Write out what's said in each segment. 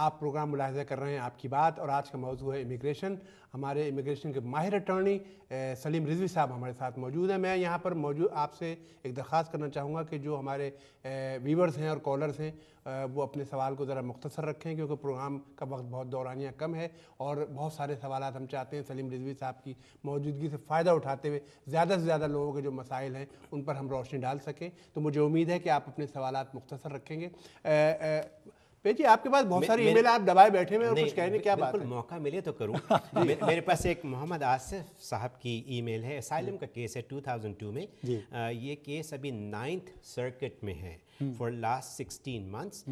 آپ پروگرام ملاحظہ کر رہے ہیں آپ کی بات، اور آج کا موضوع ہے امیگریشن۔ ہمارے امیگریشن کے ماہر اٹارنی سلیم رضوی صاحب ہمارے ساتھ موجود ہیں۔ میں یہاں پر موجود آپ سے ایک درخواست کرنا چاہوں گا کہ جو ہمارے ویورز ہیں اور کالرز ہیں وہ اپنے سوال کو ذرا مختصر رکھیں، کیونکہ پروگرام کا وقت بہت دورانیہ کم ہے اور بہت سارے سوالات ہم چاہتے ہیں سلیم رضوی صاحب کی موجودگی سے فائدہ اٹھاتے ہوئے زیادہ سے زیادہ لوگوں کے جو مسائل ہیں ان پر ہم روشنی ڈال سکیں۔ تو مجھے امید ہے کہ آپ اپنے سوالات مختصر رکھیں گے۔ پہ جی آپ کے پاس بہت ساری ای میل آپ دبائے بیٹھے ہیں اور کچھ کہنے کیا بات ہے؟ بالکل موقع ملے تو کروں۔ میرے پاس ایک محمد آصف صاحب کی ای میل ہے، اسائلم کا کیس ہے 2002 میں۔ یہ کیس ابھی 9th سرکٹ میں ہے for last 16 months.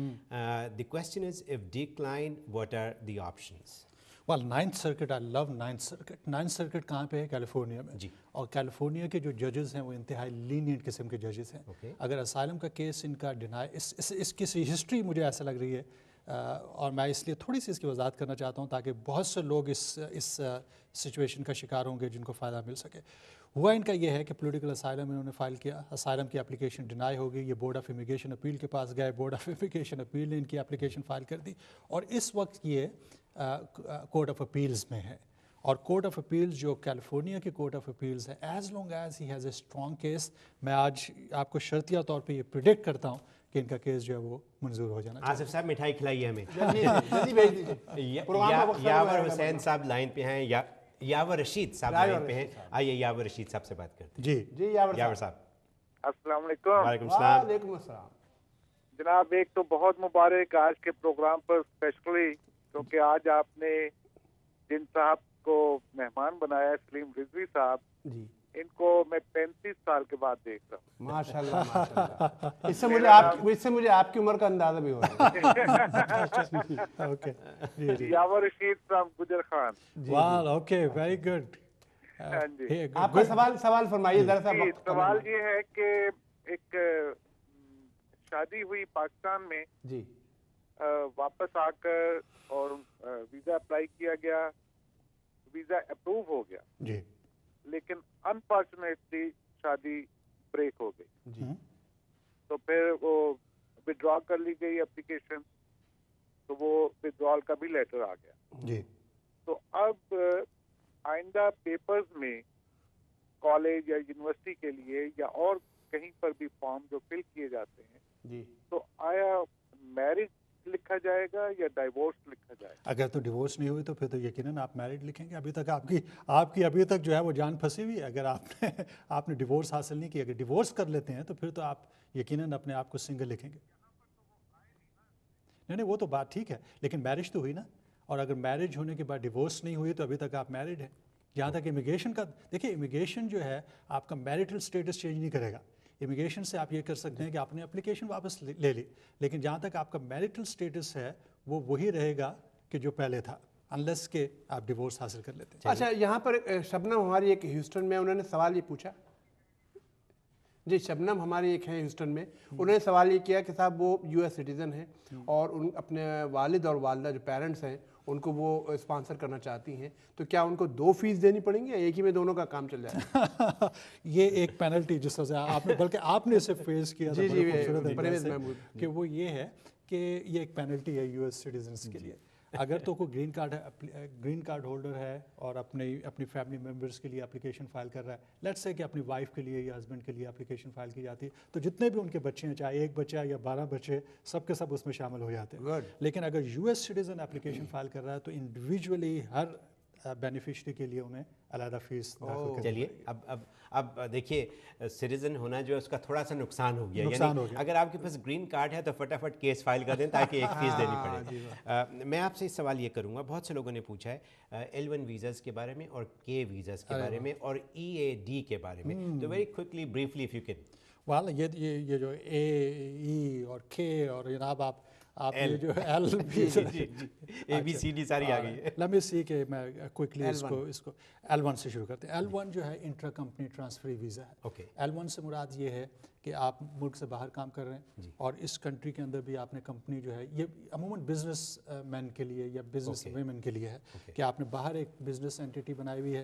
The question is, if declined, what are the options? Well, 9th Circuit, I love 9th Circuit. 9th Circuit کہاں پہ ہے؟ کیلیفورنیا میں۔ اور کیلیفورنیا کے جو ججز ہیں وہ انتہائی لینینٹ قسم کے ججز ہیں۔ اگر اسائلم کا کیس ان کا ڈینائی، اس کی ہسٹری مجھے ایسا لگ رہی ہے، اور میں اس لیے تھوڑی سی اس کی وضاحت کرنا چاہتا ہوں تاکہ بہت سے لوگ اس سچویشن کا شکار ہوں گے جن کو فائدہ مل سکے۔ ہوا ان کا یہ ہے کہ پولیٹیکل اسائلم انہوں نے فائل کیا، اسائلم کی اپلیکیشن ڈینائی ہو گئی، یہ بورڈ آف امیگریشن اپیل کے پاس گئے، بورڈ آف امیگریشن اپیل نے ان کی اپلیکیشن فائل کر دی، اور اس وقت یہ کورٹ آف اپیلز میں ہے۔ اور کورٹ آف اپیلز جو کیلیفورنیا کی کورٹ آف اپیلز ہے، as long as he has a strong case, میں آج آپ کو شرطیہ طور پہ یہ پریڈکٹ کرتا ہوں کہ ان کا کیس جو ہے وہ منظور ہو جانا چاہیے۔ آصف صاحب مٹھائی کھلائیے ہمیں۔ جلدی بھیج دیجیے۔ یاور حسین صاحب لائن پہ ہیں، یاور رشید صاحب لائن پہ ہیں۔ آئیے یاور رشید صاحب سے بات کرتے ہیں۔ جی یاور صاحب السلام علیکم۔ وعلیکم السلام۔ وعلیکم السلام جناب، ایک تو بہت مبارک آج کے پروگرام پر اسپیشلی، کیونکہ آج آپ نے جن صاحب کو مہمان بنایا ہے سلیم رضوی صاحب، جی ان کو میں 35 سال کے بعد دیکھ رہا ہوں۔ ماشاء اللہ ماشاء اللہ۔ اس سے مجھے آپ کی عمر کا اندازہ بھی ہو رہا ہے۔ یاور رشید فرام گجر خان۔ واہ، اوکے، ویری گڈ۔ آپ کا سوال فرمائیے ذرا سا۔ سوال یہ ہے کہ ایک شادی ہوئی پاکستان میں، جی واپس آ کر اور ویزا اپلائی کیا گیا، ویزا اپروو ہو گیا، جی، لیکن انفارچونیٹلی شادی بریک ہو گئی۔ جی تو پھر وہ ودرا کر لی گئی اپلیکیشن، تو وہ ودرال کا بھی لیٹر آ گیا۔ جی، تو اب آئندہ پیپرز میں کالج یا یونیورسٹی کے لیے یا اور کہیں پر بھی فارم جو فل کیے جاتے ہیں، جی، تو آیا میرج لکھا جائے گا یا ڈائیورس لکھا جائے گا؟ اگر تو ڈیورس نہیں ہوئی تو پھر تو یقیناً آپ میرڈ لکھیں گے۔ ابھی تک آپ کی ابھی تک جو ہے وہ جان پھنسی ہوئی ہے۔ اگر آپ نے ڈیورس حاصل نہیں کیا، اگر ڈیورس کر لیتے ہیں تو پھر تو آپ یقیناً اپنے آپ کو سنگل لکھیں گے۔ نہیں، وہ تو بات ٹھیک ہے، لیکن میرج تو ہوئی نا، اور اگر میرج ہونے کے بعد ڈیورس نہیں ہوئی تو ابھی تک آپ میرڈ ہیں۔ جہاں تک امیگریشن کا، دیکھیے امیگریشن جو ہے آپ کا میرٹل سٹیٹس چینج نہیں کرے گا۔ امیگریشن سے آپ یہ کر سکتے ہیں کہ آپ نے اپلیکیشن واپس لے لی، لیکن جہاں تک آپ کا میرٹل سٹیٹس ہے وہ وہی رہے گا کہ جو پہلے تھا، انلیس کہ آپ ڈیورس حاصل کر لیتے ہیں۔ اچھا، یہاں پر شبنم ہماری ایک ہیوسٹن میں، انہوں نے سوال یہ پوچھا، جی شبنم ہماری ایک ہیں ہیوسٹن میں، انہوں نے سوال یہ کیا کہ صاحب وہ یو ایس سٹیزن ہیں اور اپنے والد اور والدہ جو پیرنٹس ہیں ان کو وہ اسپانسر کرنا چاہتی ہیں، تو کیا ان کو 2 فیس دینی پڑیں گی یا ایک ہی میں دونوں کا کام چل جائے گا؟ یہ ایک پینلٹی جس طرح سے آپ نے، بلکہ آپ نے اسے فیس کیا تھا بڑے خوبصورت انداز سے، کہ وہ یہ ہے کہ یہ ایک پینلٹی ہے یو ایس سٹیزنس کے لیے۔ اگر تو کوئی گرین کارڈ ہولڈر ہے اور اپنی فیملی ممبرس کے لیے اپلیکیشن فائل کر رہا ہے، لیٹس سے کہ اپنی وائف کے لیے یا ہسبینڈ کے لیے اپلیکیشن فائل کی جاتی ہے، تو جتنے بھی ان کے بچے ہیں، چاہے ایک بچہ یا 12 بچے، سب کے سب اس میں شامل ہو جاتے ہیں۔ لیکن اگر U S citizen application file کر رہا ہے تو انڈیویجولی ہر بینیفیشری کے لیے انہیں علیحدہ فیس داخل کرنی۔ چلیے اب دیکھیے سٹیزن ہونا جو ہے اس کا تھوڑا سا نقصان ہو گیا، یعنی اگر آپ کے پاس گرین کارڈ ہے تو فٹافٹ کیس فائل کر دیں تاکہ 1 فیس دینی پڑے۔ میں آپ سے اس سوال یہ کروں گا، بہت سے لوگوں نے پوچھا ہے L1 ویزاز کے بارے میں اور K ویزاز کے بارے میں اور EAD کے بارے میں، تو very quickly briefly if you can. والا یہ جو A، E اور K اور جناب آپ یہ جو ایل ABCD ساری آ گئی ہے۔ لیٹ می سی کہ میں کوئکلی اس کو L1 سے شروع کرتے ہیں۔ L1 جو ہے انٹرا کمپنی ٹرانسفر ویزا ہے۔ L1 سے مراد یہ ہے کہ آپ ملک سے باہر کام کر رہے ہیں اور اس کنٹری کے اندر بھی آپ نے کمپنی جو ہے، یہ عموماً بزنس مین کے لیے یا بزنس ویمن کے لیے ہے کہ آپ نے باہر ایک بزنس اینٹیٹی بنائی ہوئی ہے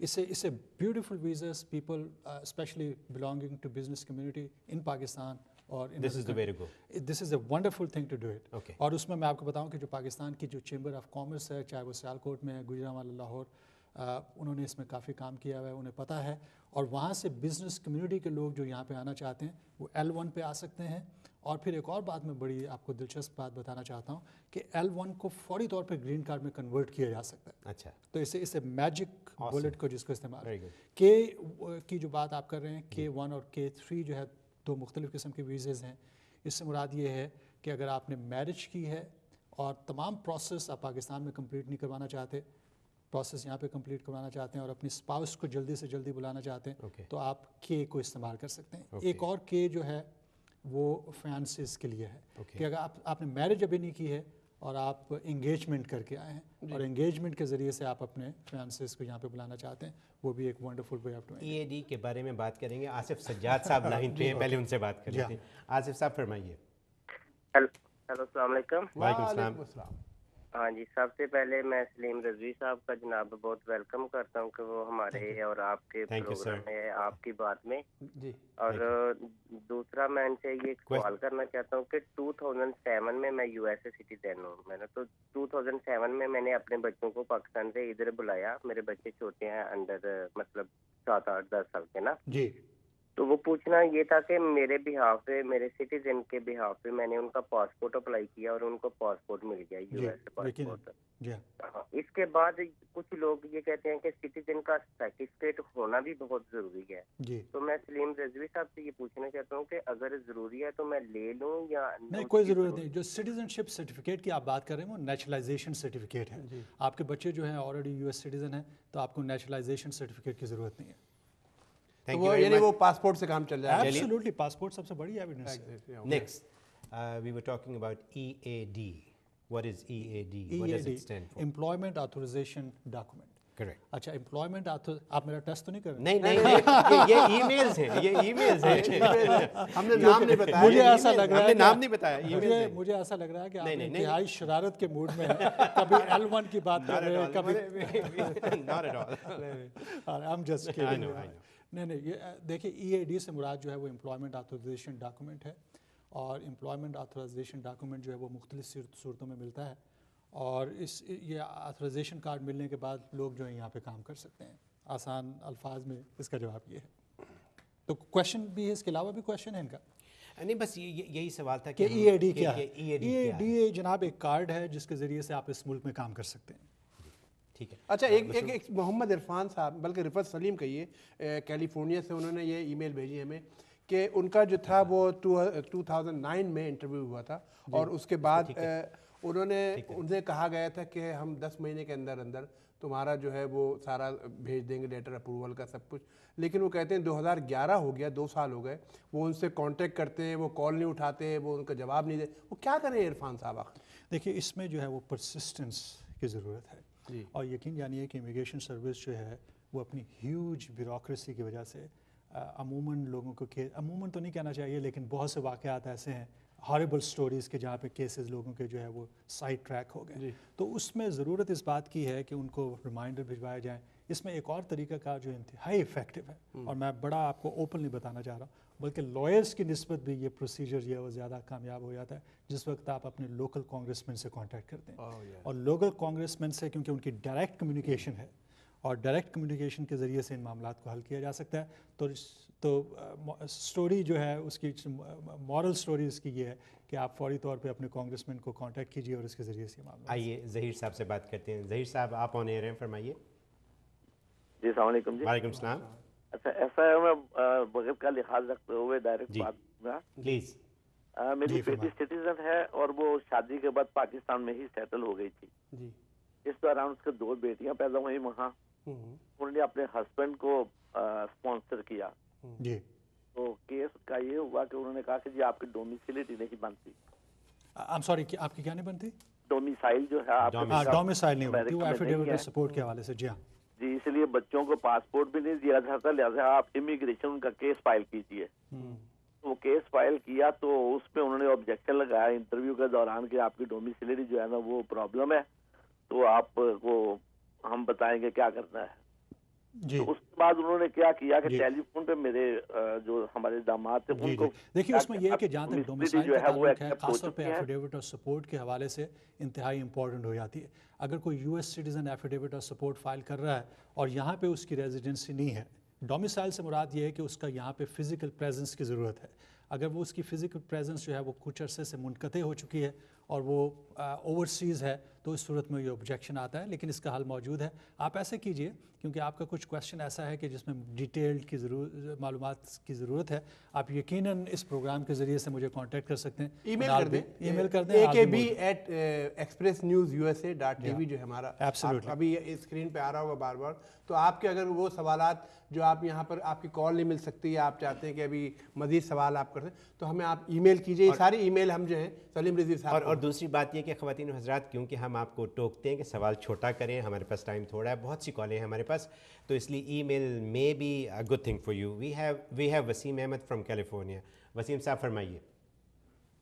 It's a beautiful visas. People, especially belonging to business community in Pakistan or in This is the way to go. This is a wonderful thing to do it. Okay. اور اس میں میں آپ کو بتاؤں کہ جو پاکستان کی جو چیمبر آف کامرس ہے، چاہے وہ سیالکوٹ میں ہے، گوجرانوالہ، لاہور، انہوں نے اس میں کافی کام کیا ہوا ہے، انہیں پتہ ہے. اور وہاں سے بزنس کمیونٹی کے لوگ جو یہاں پہ آنا چاہتے ہیں وہ L1 پہ آ سکتے ہیں. اور پھر ایک اور بات میں بڑی آپ کو دلچسپ بات بتانا چاہتا ہوں کہ L1 کو فوری طور پہ گرین کارڈ میں کنورٹ کیا جا سکتا ہے. اچھا. تو اسے میجک بلٹ کو جس کو استعمال Very good. کے کی جو بات آپ کر رہے ہیں، K1 اور K3 جو ہے 2 مختلف قسم کے ویزز ہیں. اس سے مراد یہ ہے کہ اگر آپ نے میرج کی ہے اور تمام پروسیس آپ پاکستان میں کمپلیٹ نہیں کروانا چاہتے، پروسیس یہاں پہ کمپلیٹ کروانا چاہتے ہیں اور اپنی اسپاؤس کو جلدی سے جلدی بلانا چاہتے ہیں، تو آپ کے کو استعمال کر سکتے ہیں. ایک اور کے جو ہے وہ فیانسز کے لیے ہے کہ اگر آپ نے میرج ابھی نہیں کی ہے اور آپ انگیجمنٹ کر کے آئے ہیں اور انگیجمنٹ کے ذریعے سے آپ اپنے فیانسز کو یہاں پہ بلانا چاہتے ہیں، وہ بھی ایک wonderful way of doing. EAD کے بارے میں بات کریں گے. آصف سجاد صاحب لائن پہ ہیں، پہلے ان سے بات کر لیتے ہیں. آصف صاحب فرمائیے. ہیلو السلام علیکم. وعلیکم السلام. ہاں جی، سب سے پہلے میں سلیم رضوی صاحب کا جناب بہت ویلکم کرتا ہوں کہ وہ ہمارے اور آپ کے پروگرام میں آپ کی بات میں. اور دوسرا میں ان سے یہ سوال کرنا چاہتا ہوں کہ 2007 میں میں USA سٹیزن ہوں. میں نے تو 2007 میں نے اپنے بچوں کو پاکستان سے ادھر بلایا. میرے بچے چھوٹے ہیں، انڈر مطلب 7 8 10 سال کے نا. جی. تو وہ پوچھنا یہ تھا کہ میرے بہاف پہ، میرے سٹیزن کے بہاف پہ میں نے ان کا پاسپورٹ اپلائی کیا اور ان کو پاسپورٹ مل گیا، US پاسپورٹ. اس کے بعد کچھ لوگ یہ کہتے ہیں کہ سٹیزن کا سرٹیفکیٹ ہونا بھی بہت ضروری ہے. تو میں سلیم رضوی صاحب سے یہ پوچھنا چاہتا ہوں کہ اگر ضروری ہے تو میں لے لوں یا نہیں؟ کوئی ضرورت نہیں. جو سٹیزن شپ سرٹیفکیٹ کی آپ بات کر رہے ہیں وہ نیچرلائزیشن سرٹیفکیٹ ہے. آپ کے بچے جو ہیں آلریڈی US سٹیزن ہیں تو آپ کو نیچرلائزیشن سرٹیفکیٹ کی ضرورت نہیں ہے. یعنی وہ پاسپورٹ سے کام چل جائے گا. ایبسولوٹلی پاسپورٹ سب سے بڑی ایویڈنس ہے. Next we were talking about EAD. What is EAD? What does it stand for? Employment Authorization Document. Correct. اچھا، امپلائمنٹ آپ میرا ٹیسٹ تو نہیں کر رہے؟ نہیں، یہ ای میلز ہیں، یہ ای میلز ہیں. ہم نے نام نہیں بتایا. مجھے ایسا لگ رہا ہے، ہم نے نام نہیں بتایا. مجھے ایسا لگ رہا ہے کہ آپ انتہائی شرارت کے موڈ میں ہیں. کبھی L1 کی بات کر رہے ہیں، کبھی Not at all. I'm just kidding. نہیں، یہ دیکھیے EAD سے مراد جو ہے وہ امپلائمنٹ آتھورائزیشن ڈاکومنٹ ہے. اور امپلائمنٹ آتھورائزیشن ڈاکومنٹ جو ہے وہ مختلف صورتوں میں ملتا ہے. اور یہ آتھورائزیشن کارڈ ملنے کے بعد لوگ جو ہیں یہاں پہ کام کر سکتے ہیں. آسان الفاظ میں اس کا جواب یہ ہے. تو کویشچن بھی ہے، اس کے علاوہ بھی کویشچن ہے ان کا؟ نہیں، بس یہی سوال تھا کہ EAD کیا ہے. EAD جناب ایک کارڈ ہے جس کے ذریعے سے آپ اس ملک میں کام کر سکتے ہیں. ٹھیک ہے. اچھا، ایک محمد عرفان صاحب، بلکہ رفعت سلیم کہیے، کیلیفورنیا سے، انہوں نے یہ ای میل بھیجی ہمیں کہ ان کا جو تھا وہ 2009 میں انٹرویو ہوا تھا اور اس کے بعد انہوں نے ان سے کہا گیا تھا کہ ہم 10 مہینے کے اندر اندر تمہارا جو ہے وہ سارا بھیج دیں گے، لیٹر اپروول کا سب کچھ. لیکن وہ کہتے ہیں 2011 ہو گیا، 2 سال ہو گئے، وہ ان سے کانٹیکٹ کرتے ہیں، وہ کال نہیں اٹھاتے، وہ ان کا جواب نہیں دے. وہ کیا کریں عرفان صاحب آخر؟ دیکھیے، اس میں جو ہے وہ پرسسٹنس کی ضرورت ہے. اور یقین جانیے کہ امیگریشن سروس جو ہے وہ اپنی ہیوج بیوروکریسی کی وجہ سے عموماً لوگوں کو، عموماً تو نہیں کہنا چاہیے لیکن بہت سے واقعات ایسے ہیں، ہاربل سٹوریز کے، جہاں پہ کیسز لوگوں کے جو ہے وہ سائڈ ٹریک ہو گئے. تو اس میں ضرورت اس بات کی ہے کہ ان کو ریمائنڈر بھجوائے جائیں. اس میں ایک اور طریقہ کار جو انتہائی افیکٹو ہے، اور میں بڑا آپ کو اوپنلی بتانا چاہ رہا ہوں، بلکہ لائرس کی نسبت بھی یہ پروسیجر جو ہے وہ زیادہ کامیاب ہو جاتا ہے جس وقت آپ اپنے لوکل کانگریس مین سے کانٹیکٹ کرتے ہیں. اور لوکل کانگریس مین سے کیونکہ ان کی ڈائریکٹ کمیونیکیشن ہے اور ڈائریکٹ کمیونیکیشن کے ذریعے سے ان معاملات کو حل کیا جا سکتا ہے. تو سٹوری جو ہے اس کی مورل سٹوری اس کی یہ ہے کہ آپ فوری طور پہ اپنے کانگریس مین کو کانٹیکٹ کیجیے اور اس کے ذریعے سے معاملات. آئیے ظہیر صاحب سے بات کرتے ہیں. ظہیر صاحب آپ آن ایئر ہیں، فرمائیے. جی السلام علیکم. جی وعلیکم السلام. اچھا، ایسا ہے، میں بغیر کا لحاظ رکھتے ہوئے ڈائریکٹ بات میں پلیز. میری بیٹی سٹیزن ہے اور وہ شادی کے بعد پاکستان میں ہی سیٹل ہو گئی تھی. اس دوران اس کے 2 بیٹیاں پیدا ہوئی وہاں. انہوں نے اپنے ہسبینڈ کو اسپانسر کیا. جی. تو کیس کا یہ ہوا کہ انہوں نے کہا کہ جی آپ کی ڈومیسیلٹی نہیں بنتی. I'm sorry، آپ کی کیا نہیں بنتی؟ ڈومیسائل جو ہے آپ ڈومیسائل نہیں بنتی، وہ ایفیڈیوٹ سپورٹ کے حوالے سے. جی ہاں اس لیے بچوں کو پاسپورٹ بھی نہیں دیا جاتا، لہٰذا آپ امیگریشن کا کیس فائل کیجیے. وہ کیس فائل کیا تو اس پہ انہوں نے آبجیکشن لگایا انٹرویو کے دوران کہ آپ کی ڈومیسلری جو ہے نا وہ پرابلم ہے، تو آپ کو ہم بتائیں گے کیا کرنا ہے. جی. تو اس کے بعد انہوں نے کیا کیا کہ ٹیلی فون پہ میرے جو ہمارے داماد تھے ان کو دیکھیے اس میں یہ ہے کہ جہاں تک ڈومیسائل کا تعلق ہے خاص طور پہ ایفیڈیوٹ اور سپورٹ کے حوالے سے انتہائی امپورٹنٹ ہو جاتی ہے. اگر کوئی یو ایس سٹیزن ایفیڈیوٹ اور سپورٹ فائل کر رہا ہے اور یہاں پہ اس کی ریزیڈنسی نہیں ہے، ڈومیسائل سے مراد یہ ہے کہ اس کا یہاں پہ فزیکل پریزنس کی ضرورت ہے. اگر وہ اس کی فزیکل پریزنس جو ہے وہ کچھ عرصے سے منقطع ہو چکی ہے اور وہ اوورسیز ہے تو اس صورت میں یہ آبجیکشن آتا ہے، لیکن اس کا حل موجود ہے. آپ ایسے کیجئے کیونکہ آپ کا کچھ کویشچن ایسا ہے کہ جس میں ڈیٹیلڈ کی معلومات کی ضرورت ہے. آپ یقیناً اس پروگرام کے ذریعے سے مجھے کانٹیکٹ کر سکتے ہیں. ای میل کر دیں akb@expressnewsusa.tv جو ہے ہمارا ابھی اسکرین پہ آ رہا ہوگا بار بار. تو آپ کے اگر وہ سوالات جو آپ یہاں پر آپ کی کال نہیں مل سکتی ہے، آپ چاہتے ہیں کہ ابھی مزید سوال آپ کرتے ہیں تو ہمیں آپ ای میل کیجیے. ساری ای میل ہم جو ہیں سلیم رضوی صاحب. اور دوسری بات یہ کہ خواتین و حضرات، کیونکہ ہم آپ کو ٹوکتے ہیں کہ سوال چھوٹا کریں، ہمارے پاس ٹائم تھوڑا ہے، بہت سی کالیں ہیں ہمارے پاس، تو اس لیے ای میل میں be a good thing for you. We have Waseem Ahmed from California. Waseem صاحب فرمائیے.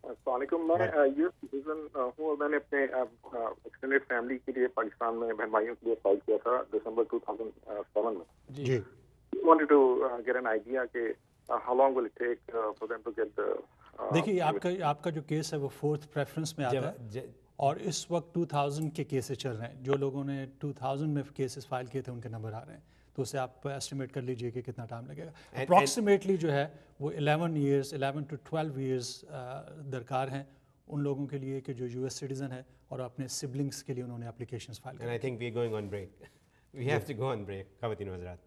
السلام علیکم. میں یو سٹیزن ہوں اور میں نے اپنے ایکسٹینڈیڈ فیملی کے لیے پاکستان میں بہن بھائیوں کے لیے فائل کیا تھا دسمبر 2007 میں. جی. wanted to get an idea کہ how long will it take for them to get the دیکھیے آپ کا جو کیس ہے وہ 4th پریفرنس میں آتا ہے اور اس وقت 2000 کے کیسز چل رہے ہیں. جو لوگوں نے 2000 میں کیسز فائل کیے تھے ان کے نمبر آ رہے ہیں، تو اسے آپ ایسٹیمیٹ کر لیجئے کہ کتنا ٹائم لگے گا. اپروکسیمیٹلی جو ہے وہ 11 to 12 ایئرس درکار ہیں ان لوگوں کے لیے کہ جو یو ایس سٹیزن ہے اور اپنے سبلنگس کے لیے انہوں نے اپلیکیشنز فائل کی. And I think we are going on break. We have to go on break. خواتین و حضرات.